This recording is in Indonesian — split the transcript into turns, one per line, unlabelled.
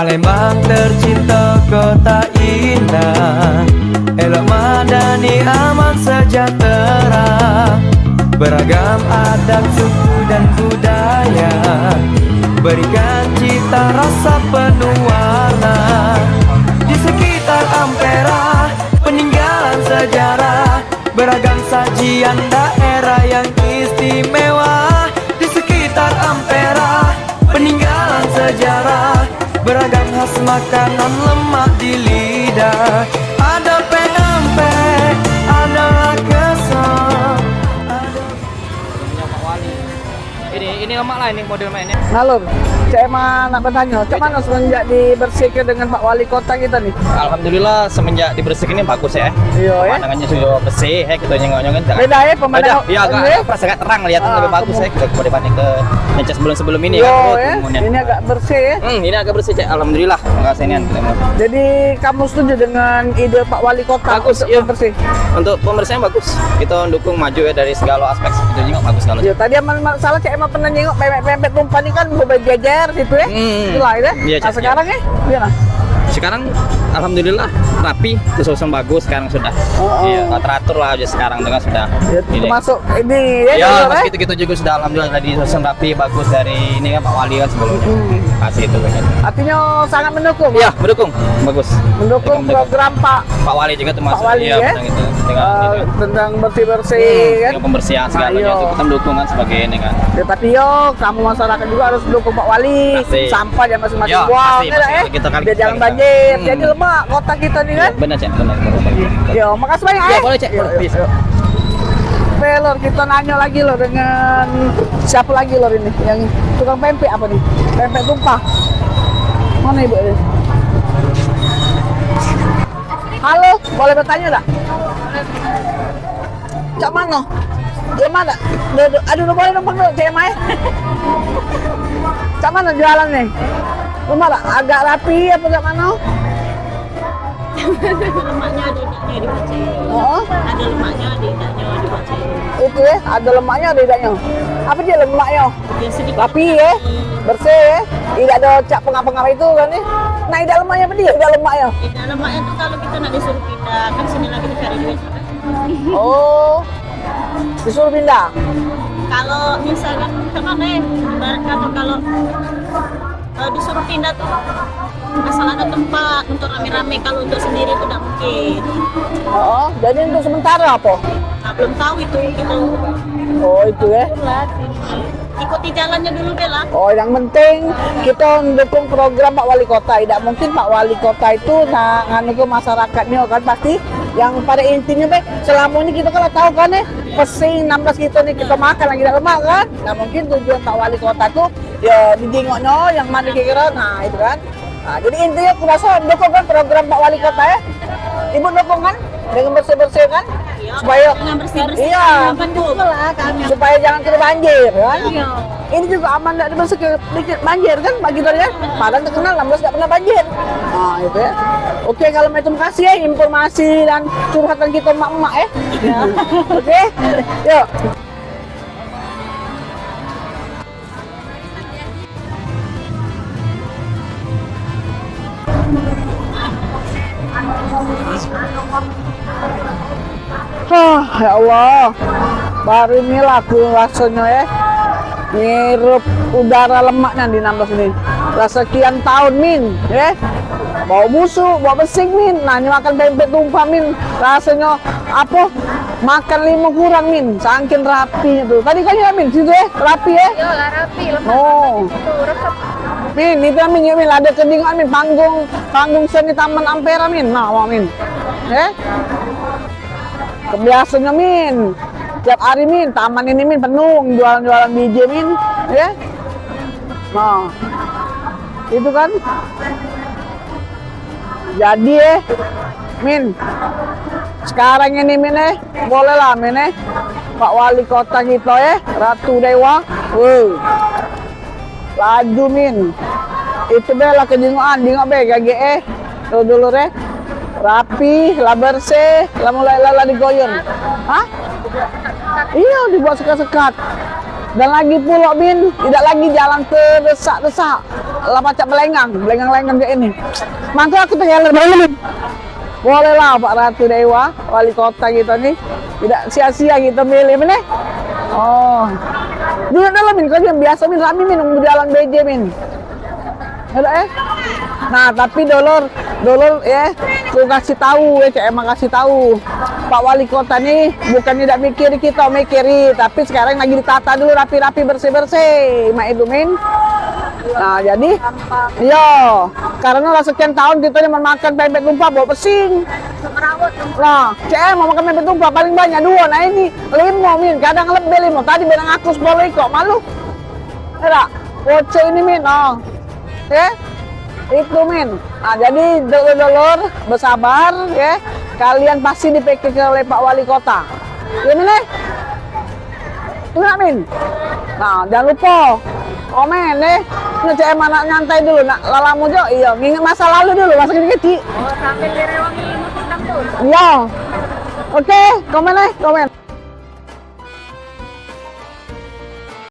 Palembang tercinta kota indah, elok madani aman sejahtera, beragam adat suku dan budaya, berikan cita rasa penuh warna. Di sekitar Ampera peninggalan sejarah, beragam sajian daerah yang istimewa. Di sekitar Ampera peninggalan sejarah, beragam khas makanan lemak di lidah. Ada pempek, ada kesel, ada...
Ini lemak lah ini model mainnya.
Nalur, saya nak bertanya, cak mana semenjak dibersihkan dengan Pak Wali Kota kita nih?
Alhamdulillah semenjak dibersihkan ini bagus ya.
Iya ya.
Pemandangannya sudah bersih ya, kita nyengok-nyengok.
Beda ya pemandangan.
Iya agak terang lihat lebih bagus ya. Kita dibanding ke yang sebelum ini
ya.
Ya.
Ini agak bersih ya.
Ini agak bersih cek. Alhamdulillah. Enggak senian.
Jadi kamu setuju dengan ide Pak Wali Kota?
Bagus,
iya. Bersih.
Untuk pembersihan bagus. Kita dukung maju ya dari segala aspek. Itu nyengok bagus kalau.
Ya tadi masalah cek emang pernah nyengok pempek tumpah ini kan berjejer situ ya. Itulah ya.
Iya,
nah, sekarang ya gimana?
Sekarang alhamdulillah rapi, susun bagus sekarang sudah. Iya, teratur lah aja sekarang dengan sudah.
Ya, termasuk ini ya.
Ya, pas gitu-gitu juga sudah alhamdulillah tadi susun rapi bagus dari ini kan Pak Wali kan sebelumnya. Kasih itu kan.
Artinya sangat mendukung.
Iya, mendukung. Bagus.
Mendukung program Pak
Wali juga termasuk.
Pak Wali ya. Tentang bersih-bersih kan.
Pembersihan segalanya itu kita mendukung kan sebagai ini kan.
Ya, tapi kamu masyarakat juga harus dukung Pak Wali. Sampah jangan masing-masing buang ya. Biar jangan banjir. Jadi lemak kota kita nih kan.
Benar cek, benar.
Yo, makasih banyak ya.
Boleh cek, boleh.
Lor, kita nanya lagi loh dengan siapa lagi lor ini yang tukang pempek apa nih? Pempek tumpah. Mana ibu ini? Halo, boleh bertanya enggak? Cak mana? Di mana? Aduh, boleh numpang dulu, cek mai. Cak mana jualan nih? Rumah agak rapi apa cak mana?
Lemaknya ada idaknya dibaca.
Oh.
Ada lemaknya ada idaknya dibaca.
Itu ya, ada lemaknya ada idaknya. Apa dia lemaknya?
Ya sedikit.
Rapi ya, bersih ya. Tidak ada cak pengap-pengap itu kan ya. Nah, idak lemaknya apa dia? Idak lemaknya.
Idak lemaknya tuh kalau kita nak disuruh pindah kan sini lagi cari duit.
Oh, disuruh pindah.
Kalau misalkan kemana ya? Ibarat kata kalau disuruh pindah tuh asal ada tempat untuk rame-rame, kalau untuk sendiri itu tidak mungkin.
Oh, jadi untuk sementara apa?
Nah, belum tahu itu kita.
Oh, itu ya.
Ikuti jalannya dulu Bella.
Oh, yang penting kita mendukung program Pak Wali Kota. Tidak mungkin Pak Wali Kota itu nganu ke masyarakatnya kan pasti. Yang pada intinya selama ini kita kalau tahu kan pesing 16 kita nih kita makan lagi tidak lemak kan. Nah, mungkin tujuan Pak Wali Kota tuh ya dijengoknya yang mana kira-kira. Nah, itu kan. Nah, jadi intinya kurasa mendukung kan program Pak Wali Kota ya. Ibu dukung kan dengan bersih-bersih kan?
Ya,
supaya
dengan bersih-bersih.
Iya,
juga lah kami.
supaya jangan kena banjir kan?
Iya.
Ini juga aman nggak dibersih dikit banjir kan pagi tadi kan? Padahal terkenal 16 nggak pernah banjir. Nah itu ya. Oke, kalau itu makasih ya informasi dan curhatan kita emak-emak ya. Oke, yuk. Ya Allah, baru ini lagu rasanya ya, ngirup udara lemaknya di 16 ini. Rasa sekian tahun min, ya, bau busuk, bau besing min. Nah ini makan pempek tumpah min, rasanya apa? Makan 5 kurang min, saking rapinya tuh. Tadi kan ya min, situ ya, rapi ya?
Iya lah rapi, lemak.
Oh. Min, itu min, ya min, ada kedingan min, panggung seni Taman Ampera min, nah wah min, ya. Kebiasaannya min, tiap hari min, taman ini min penuh jualan-jualan biji min, ya. Nah, itu kan. Jadi min, sekarang ini min boleh lah min Pak Wali Kota kita Ratu Dewa, laju min, itu bela kejengoan, jengok GGE, dulu rapi, lah bersih, lah mulai digoyong. Hah? Iya, dibuat sekat-sekat. Dan lagi pula min, tidak lagi jalan terdesak-desak. lah pacak belengang kayak ini. Maka aku pengen balik. Boleh lah Pak Ratu Dewa, wali kota gitu nih. Tidak sia-sia gitu milih nih. Oh. Dulu dalam min kan yang biasa min rame minum di jalan BJ min. Ada Nah, tapi dolor ya, aku kasih tahu ya, Cek emang kasih tahu. Pak Wali Kota nih bukan tidak mikiri, tapi sekarang lagi ditata dulu rapi-rapi bersih-bersih. Mak itu min. Nah, jadi iya, karena udah sekian tahun kita nih makan pempek tumpah bawa pesing. Nah, Cek mau makan pempek tumpah paling banyak 2. Nah ini 5 min, kadang lebih 5. Tadi bilang aku 10 kok, malu. Tidak, Oce ini min, oh. Ya. Itu min. Nah, jadi dulur-dulur bersabar ya. Kalian pasti dipikir oleh Pak Wali Kota. Ya min nih. Enggak min. Nah, jangan lupa komen nih. Ngecek mana nyantai dulu nak lalamu jo. Iya, nginget masa lalu dulu, masa kecil.
Oh, sampai direwangi musik dangdut.
Iya. Oke, komen nih, komen.